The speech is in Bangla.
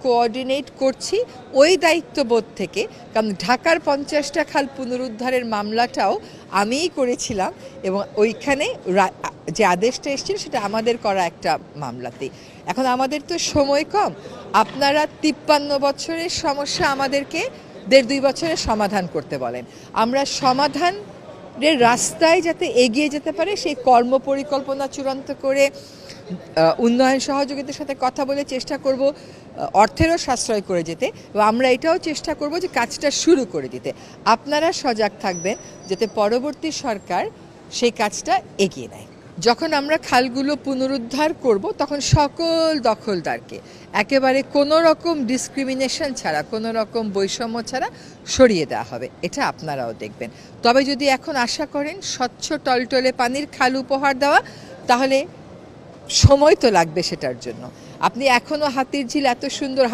কোঅর্ডিনেট করছি ওই দায়িত্ববোধ থেকে, কারণ ঢাকার 50টা খাল পুনরুদ্ধারের মামলাটাও আমিই করেছিলাম এবং ওইখানে যে আদেশটা এসেছিল সেটা আমাদের করা একটা মামলাতেই। এখন আমাদের তো সময় কম, আপনারা 53 বছরের সমস্যা আমাদেরকে 1.5-2 বছরের সমাধান করতে বলেন। আমরা সমাধানের রাস্তায় যাতে এগিয়ে যেতে পারে সেই কর্মপরিকল্পনা চূড়ান্ত করে উন্নয়ন সহযোগিতার সাথে কথা বলে চেষ্টা করব অর্থেরও সাশ্রয় করে যেতে, এবং আমরা এটাও চেষ্টা করব যে কাজটা শুরু করে দিতে। আপনারা সজাগ থাকবেন যাতে পরবর্তী সরকার সেই কাজটা এগিয়ে নেয়। যখন আমরা খালগুলো পুনরুদ্ধার করব তখন সকল দখলদারকে একেবারে কোনো রকম ডিসক্রিমিনেশন ছাড়া, কোনো রকম বৈষম্য ছাড়া সরিয়ে দেওয়া হবে, এটা আপনারাও দেখবেন। তবে যদি এখন আশা করেন স্বচ্ছ টলটলে পানির খাল উপহার দেওয়া, তাহলে সময় তো লাগবে সেটার জন্য। আপনি এখনও হাতির ঝিল এত সুন্দর